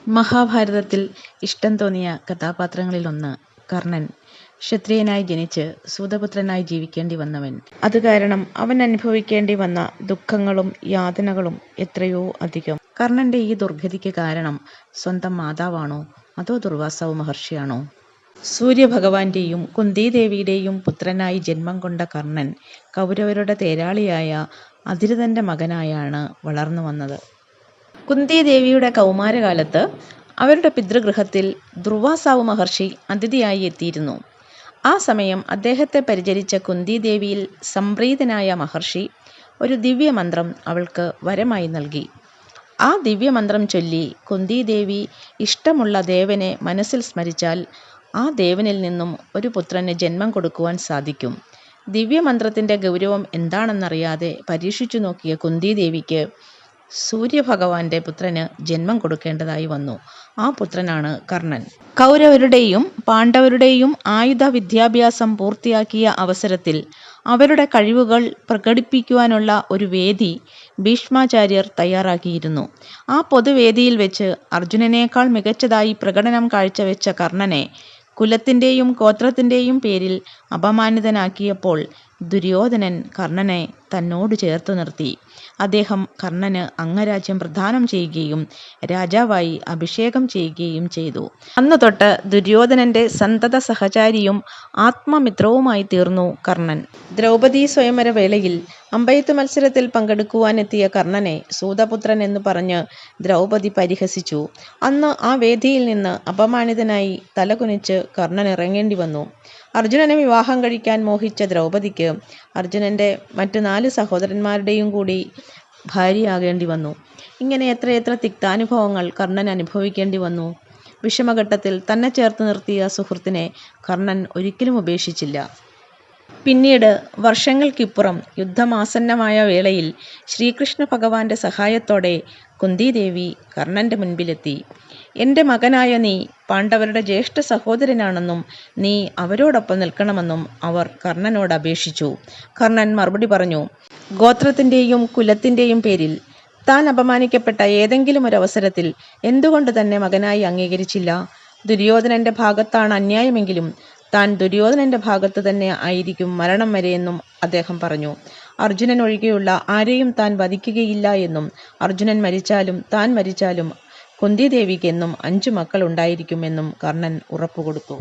മഹാഭാരതത്തിൽ ഇഷ്ടം തോന്നിയ കഥാപാത്രങ്ങളിലൊന്ന് കർണൻ. ക്ഷത്രിയനായി ജനിച്ച് സൂതപുത്രനായി ജീവിക്കേണ്ടി വന്നവൻ. അതുകാരണം അവൻ അനുഭവിക്കേണ്ടി വന്ന ദുഃഖങ്ങളും യാതനകളും എത്രയോ അധികം. കർണന്റെ ഈ ദുർഗതിക്ക് കാരണം സ്വന്തം മാതാവാണോ അതോ ദുർവാസാവ് മഹർഷിയാണോ? സൂര്യഭഗവാന്റെയും കുന്തിദേവിയുടെയും പുത്രനായി ജന്മം കൊണ്ട കർണൻ കൗരവരുടെ തേരാളിയായ അധിരഥന്റെ മകനായാണ് വളർന്നു വന്നത്. കുന്തിദേവിയുടെ കൗമാരകാലത്ത് അവരുടെ പിതൃഗൃഹത്തിൽ ദുർവാസാവ് മഹർഷി അതിഥിയായി എത്തിയിരുന്നു. ആ സമയം അദ്ദേഹത്തെ പരിചരിച്ച കുന്തിദേവിയിൽ സംപ്രീതനായ മഹർഷി ഒരു ദിവ്യമന്ത്രം അവൾക്ക് വരമായി നൽകി. ആ ദിവ്യമന്ത്രം ചൊല്ലി കുന്തിദേവി ഇഷ്ടമുള്ള ദേവനെ മനസ്സിൽ സ്മരിച്ചാൽ ആ ദേവനിൽ നിന്നും ഒരു പുത്രന് ജന്മം കൊടുക്കുവാൻ സാധിക്കും. ദിവ്യമന്ത്രത്തിൻ്റെ ഗൗരവം എന്താണെന്നറിയാതെ പരീക്ഷിച്ചു നോക്കിയ കുന്തിദേവിക്ക് സൂര്യഭഗവാന്റെ പുത്രന് ജന്മം കൊടുക്കേണ്ടതായി വന്നു. ആ പുത്രനാണ് കർണൻ. കൗരവരുടെയും പാണ്ഡവരുടെയും ആയുധ വിദ്യാഭ്യാസം പൂർത്തിയാക്കിയ അവസരത്തിൽ അവരുടെ കഴിവുകൾ പ്രകടിപ്പിക്കുവാനുള്ള ഒരു വേദി ഭീഷ്മാചാര്യർ തയ്യാറാക്കിയിരുന്നു. ആ പൊതുവേദിയിൽ വെച്ച് അർജുനനേക്കാൾ മികച്ചതായി പ്രകടനം കാഴ്ചവെച്ച കർണനെ കുലത്തിൻ്റെയും ഗോത്രത്തിൻ്റെയും പേരിൽ അപമാനിതനാക്കിയപ്പോൾ ദുര്യോധനൻ കർണനെ തന്നോട് ചേർത്തു നിർത്തി. അദ്ദേഹം കർണന് അംഗരാജ്യം പ്രദാനം ചെയ്യുകയും രാജാവായി അഭിഷേകം ചെയ്യുകയും ചെയ്തു. അന്നു തൊട്ട് ദുര്യോധനന്റെ സന്തത സഹചാരിയും ആത്മമിത്രവുമായി തീർന്നു കർണൻ. ദ്രൗപദി സ്വയംവര വേളയിൽ അമ്പെയ്ത്ത് മത്സരത്തിൽ പങ്കെടുക്കുവാനെത്തിയ കർണനെ സൂതപുത്രൻ എന്ന് പറഞ്ഞ് ദ്രൗപദി പരിഹസിച്ചു. അന്ന് ആ വേദിയിൽ നിന്ന് അപമാനിതനായി തലകുനിച്ച് കർണൻ ഇറങ്ങേണ്ടി വന്നു. അർജുനനെ വിവാഹം കഴിക്കാൻ മോഹിച്ച ദ്രൗപദിക്ക് അർജുനന്റെ മറ്റു 4 സഹോദരന്മാരുടെയും കൂടി ഭാര്യയാകേണ്ടി വന്നു. ഇങ്ങനെ എത്രയെത്ര തിക്താനുഭവങ്ങൾ കർണൻ അനുഭവിക്കേണ്ടി വന്നു. വിഷമഘട്ടത്തിൽ തന്നെ ചേർത്ത് നിർത്തിയ സുഹൃത്തിനെ കർണൻ ഒരിക്കലും ഉപേക്ഷിച്ചില്ല. പിന്നീട് വർഷങ്ങൾക്കിപ്പുറം യുദ്ധമാസന്നമായ വേളയിൽ ശ്രീകൃഷ്ണ ഭഗവാന്റെ സഹായത്തോടെ കുന്തിദേവി കർണന്റെ മുൻപിലെത്തി. എൻ്റെ മകനായ നീ പാണ്ഡവരുടെ ജ്യേഷ്ഠ സഹോദരനാണെന്നും നീ അവരോടൊപ്പം നിൽക്കണമെന്നും അവർ കർണനോട് അപേക്ഷിച്ചു. കർണൻ മറുപടി പറഞ്ഞു, ഗോത്രത്തിൻ്റെയും കുലത്തിൻ്റെയും പേരിൽ താൻ അപമാനിക്കപ്പെട്ട ഏതെങ്കിലും ഒരവസരത്തിൽ എന്തുകൊണ്ട് തന്നെ മകനായി അംഗീകരിച്ചില്ല? ദുര്യോധനന്റെ ഭാഗത്താണ് അന്യായമെങ്കിലും താൻ ദുര്യോധനന്റെ ഭാഗത്ത് തന്നെ ആയിരിക്കും മരണം വരെയെന്നും അദ്ദേഹം പറഞ്ഞു. അർജുനൻ ഒഴികെയുള്ള ആരെയും താൻ വധിക്കുകയില്ല എന്നും അർജുനൻ മരിച്ചാലും താൻ മരിച്ചാലും കുന്തിദേവിക്ക് എന്നും 5 മക്കൾ ഉണ്ടായിരിക്കുമെന്നും കർണൻ ഉറപ്പുകൊടുത്തു.